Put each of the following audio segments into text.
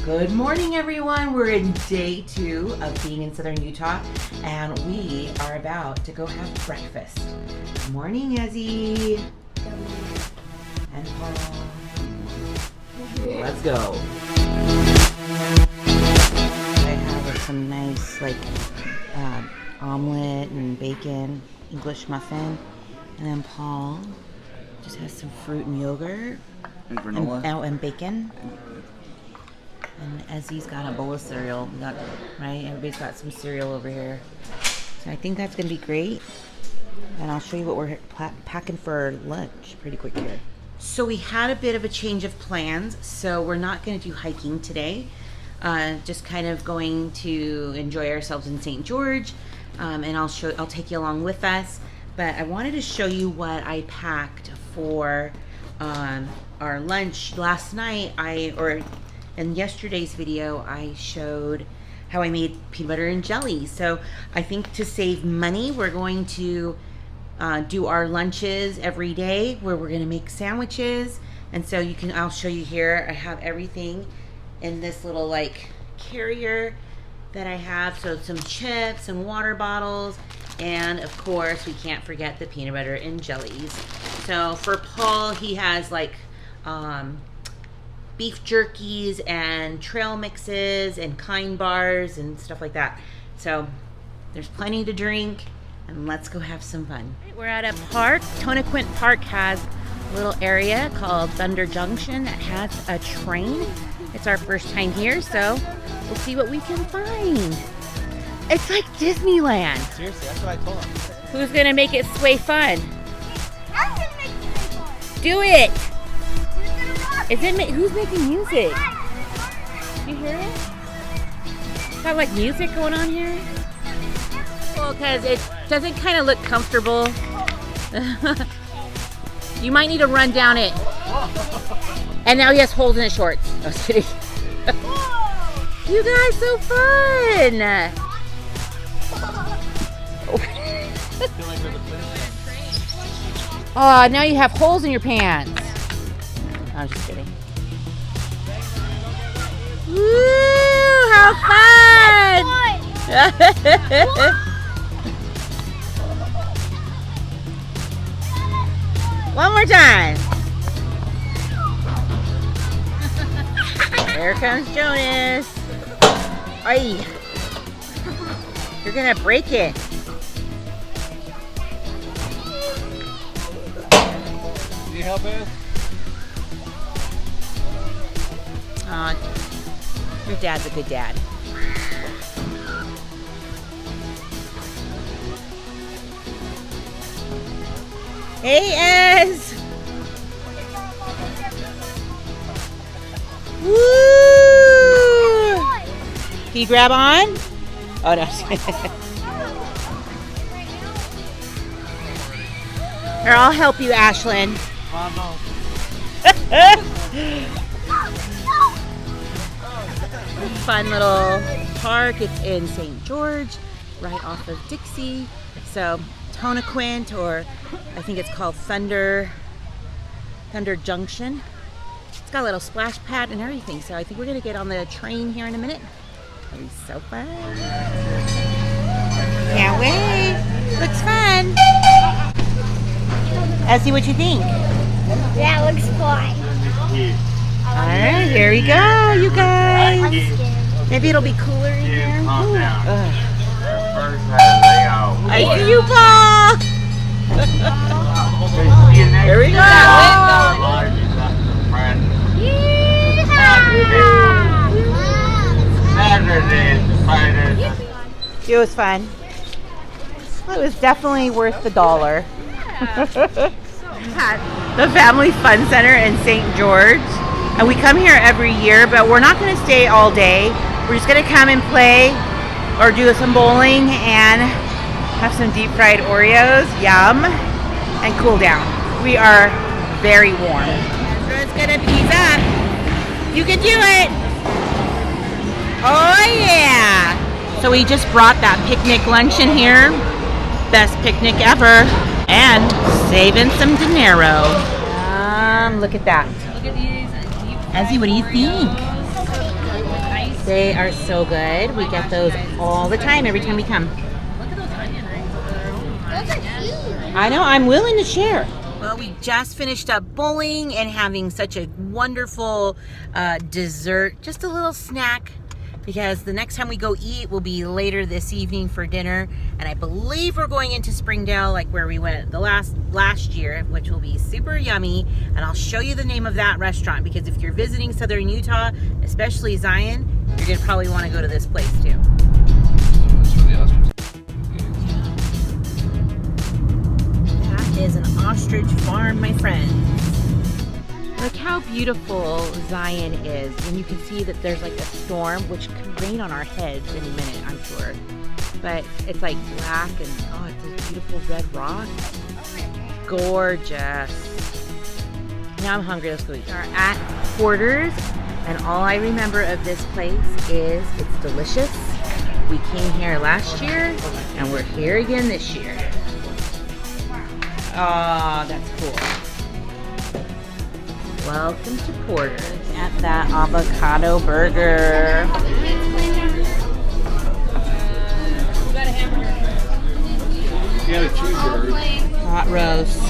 Good morning, everyone. We're in day 2 of being in southern Utah, and we are about to go have breakfast. Good morning, Ezzy. And Paul. Let's go. I have some nice, omelet and bacon, English muffin, and then Paul just has some fruit and yogurt And granola. and bacon. And Ezzy's got a bowl of cereal. Right? Everybody's got some cereal over here. So I think that's going to be great. And I'll show you what we're packing for lunch pretty quick here. So we had a bit of a change of plans. So we're not going to do hiking today. Just kind of going to enjoy ourselves in St. George. And I'll take you along with us. But I wanted to show you what I packed for our lunch last night. In yesterday's video, I showed how I made peanut butter and jelly. So I think to save money, we're going to do our lunches every day where we're gonna make sandwiches. And so I'll show you here. I have everything in this little carrier that I have. So some chips and water bottles. And of course, we can't forget the peanut butter and jellies. So for Paul, he has beef jerkies and trail mixes and kind bars and stuff like that. So there's plenty to drink, and let's go have some fun. We're at a park. Tonaquint Park has a little area called Thunder Junction that has a train. It's our first time here, so we'll see what we can find. It's like Disneyland. Seriously, that's what I told him. Who's gonna make it sway fun? I'm gonna make it fun. Do it! Who's gonna rock? Who's making music? You hear it? Got music going on here? Well, because it doesn't kind of look comfortable. You might need to run down it. And now he has holes in his shorts. I was kidding. You guys, so fun! Oh, now you have holes in your pants. I was just kidding. Woo! How fun! One more time. Here comes Jonas. Ay. You're gonna break it. Need help, Ines? Your dad's a good dad. Hey, Ez! Woo! Can you grab on? Oh, no. Here, I'll help you, Ashlyn. Fun little park. It's in St. George, right off of Dixie. So Tonaquint, or I think it's called Thunder Junction. It's got a little splash pad and everything. So I think we're gonna get on the train here in a minute. It'll be so fun. Can't wait. Looks fun. Ezzy, what you think? That looks fun. All right, here we go, you guys. Maybe it'll be cooler in here. Calm down. Ugh. First lay off. I see you, Paul. Here we go. It was fun. Well, it was definitely worth the $1. The Family Fun Center in St. George, and we come here every year, but we're not going to stay all day. We're just going to come and play or do some bowling and have some deep fried Oreos, yum, and cool down. We are very warm. Ezra's going to ease up. You can do it. Oh yeah. So we just brought that picnic lunch in here. Best picnic ever. And saving some dinero. Look at that. Look at these. Ezzy, what do you think? They are so good. We get those all the time, every time we come. Those are huge. I know, I'm willing to share. Well, we just finished up bowling and having such a wonderful dessert, just a little snack, because the next time we go eat will be later this evening for dinner, and I believe we're going into Springdale, like where we went the last year, which will be super yummy, and I'll show you the name of that restaurant, because if you're visiting Southern Utah, especially Zion, you're gonna probably want to go to this place too. Is an ostrich farm, my friends. Look how beautiful Zion is, and you can see that there's like a storm, which could rain on our heads any minute, I'm sure. But it's like black and oh, it's this beautiful red rock. Gorgeous. Now I'm hungry. Let's go eat. We're at Porter's, and all I remember of this place is it's delicious. We came here last year, and we're here again this year. Oh, that's cool. Welcome to Porter's. At that avocado burger. You got a hamburger. You got a cheeseburger. Hot roast.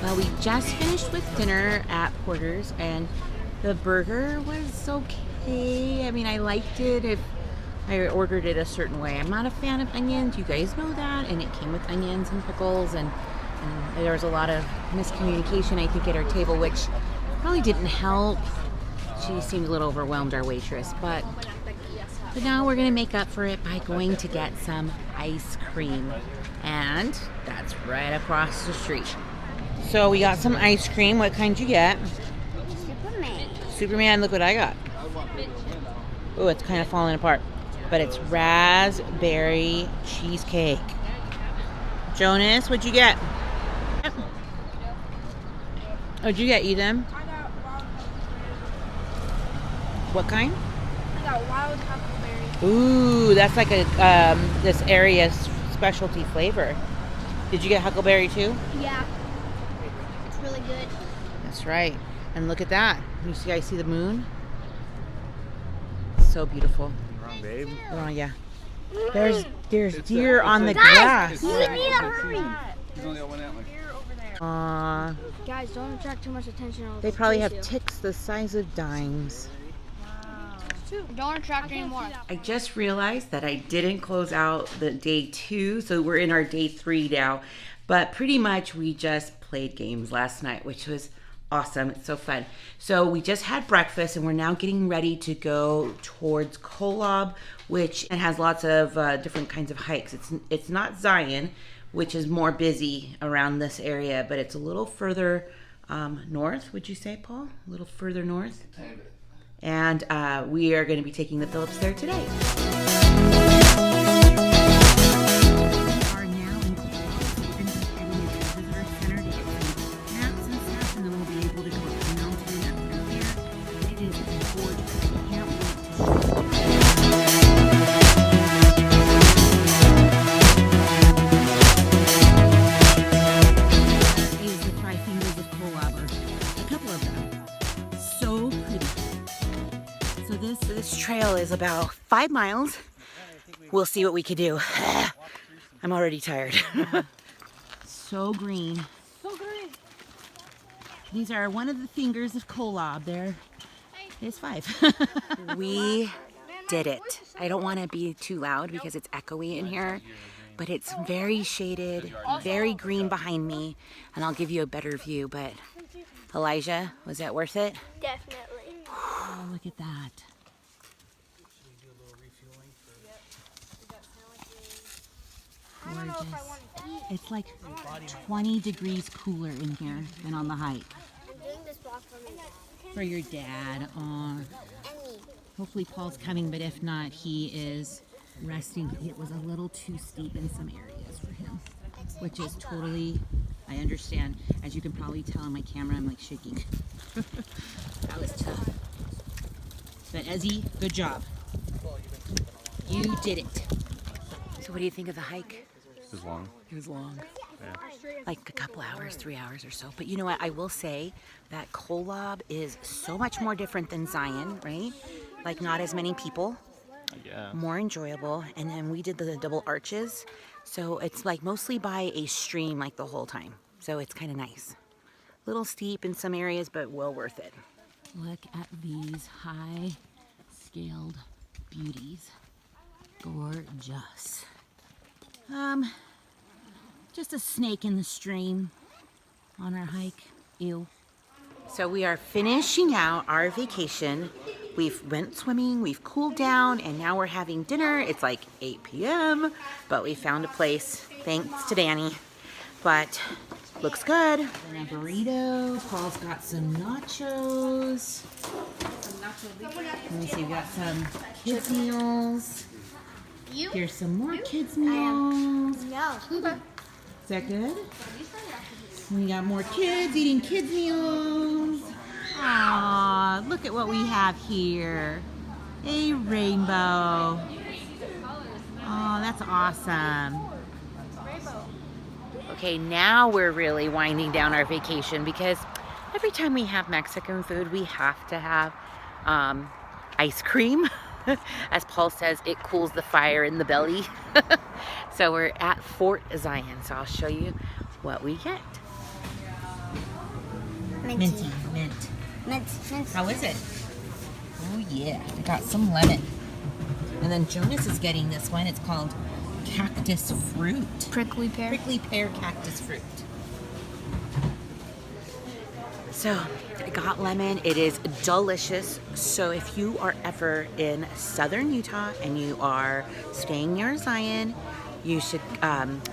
Well, we just finished with dinner at Porter's, and the burger was okay. I mean, I liked it if I ordered it a certain way. I'm not a fan of onions. You guys know that. And it came with onions and pickles. And there was a lot of miscommunication, I think, at our table, which probably didn't help. She seemed a little overwhelmed, our waitress. But now we're going to make up for it by going to get some ice cream. And that's right across the street. So we got some ice cream. What kind did you get? Superman, look what I got. Oh, it's kind of falling apart. But it's raspberry cheesecake. Jonas, what'd you get? What'd you get, Eden? I got wild What kind? I got wild huckleberry. Ooh, that's like a this area's specialty flavor. Did you get huckleberry too? Yeah. It's really good. That's right. And look at that. You guys see the moon? So beautiful. Wrong, babe. Oh yeah. There's deer on the Guys, grass. you need to hurry. He's only got one antler. Guys, don't attract too much attention. They probably have ticks the size of dimes. Don't attract anymore. I just realized that I didn't close out the day 2, so we're in our day 3 now. But pretty much we just played games last night, which was awesome. It's so fun. So we just had breakfast, and we're now getting ready to go towards Kolob, which has lots of different kinds of hikes. It's not Zion, which is more busy around this area, but it's a little further north, would you say, Paul? A little further north? And we are going to be taking the Phillips there today. We are now in Kolob. We're going to be heading into the visitor center to get some maps and stuff, and then we'll be able to go to the mountain up through here. It is gorgeous. I can't wait to see. Is the Five Fingers of Kolob, or a couple of them. So pretty. So this trail is about 5 miles. We'll see what we can do. I'm already tired. So green. So green. These are one of the fingers of Kolob. There is 5. We did it. I don't want to be too loud because it's echoey in here, but it's very shaded, very green behind me, and I'll give you a better view. But Elijah, was that worth it? Definitely. Oh, look at that. I don't know if I want to eat. It's like 20 degrees cooler in here than on the hike. I'm doing this vlog for me. For your dad. Aw. And me. Hopefully Paul's coming, but if not, he is resting. It was a little too steep in some areas for him, which is totally, I understand. As you can probably tell on my camera, I'm like shaking. That was tough. But Ezzy, good job. You did it. So what do you think of the hike? It was long. It was long. Yeah. Like a couple hours, 3 hours or so. But you know what? I will say that Kolob is so much more different than Zion, right? Like not as many people, Yeah. more enjoyable. And then we did the double arches. So it's like mostly by a stream like the whole time. So it's kind of nice. A little steep in some areas, but well worth it. Look at these high-scaled beauties. Gorgeous. Just a snake in the stream on our hike. Ew. So we are finishing out our vacation. We've went swimming, we've cooled down, and now we're having dinner. It's like 8 p.m., but we found a place, thanks to Danny. But looks good. And a burrito. Paul's got some nachos. Let me see, we got some kids meals. Here's some more kids meals. No. Is that good? We got more kids eating kids meals. Aw, look at what we have here. A rainbow. Oh, that's awesome. Okay, now we're really winding down our vacation because every time we have Mexican food, we have to have ice cream. As Paul says, it cools the fire in the belly. So we're at Fort Zion, so I'll show you what we get. Minty, mint. Mint. How is it? Oh yeah, I got some lemon. And then Jonas is getting this one. It's called cactus fruit. Prickly pear. Prickly pear cactus fruit. So I got lemon. It is delicious. So if you are ever in southern Utah and you are staying near Zion, you should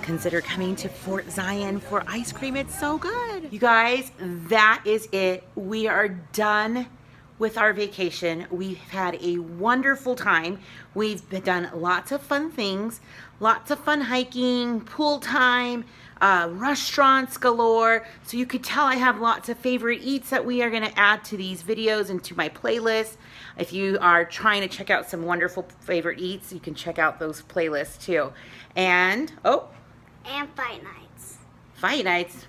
consider coming to Fort Zion for ice cream. It's so good. You guys, that is it. We are done with our vacation. We've had a wonderful time. We've done lots of fun things, lots of fun hiking, pool time, restaurants galore. So you could tell I have lots of favorite eats that we are going to add to these videos and to my playlist. If you are trying to check out some wonderful favorite eats, you can check out those playlists too. And And fight nights. fight nights.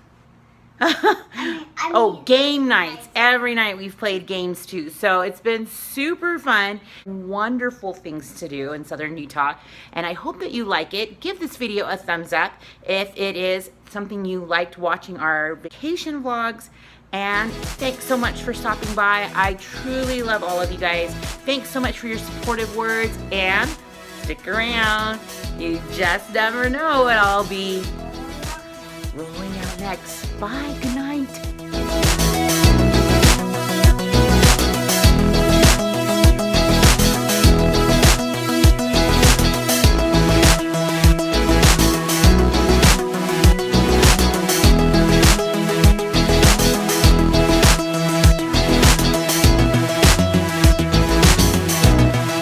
I Oh, mean, game nights. Every night we've played games too. So it's been super fun. Wonderful things to do in southern Utah. And I hope that you like it. Give this video a thumbs up if it is something you liked watching our vacation vlogs. And thanks so much for stopping by. I truly love all of you guys. Thanks so much for your supportive words. And stick around. You just never know what I'll be rolling out next. Bye. Good night.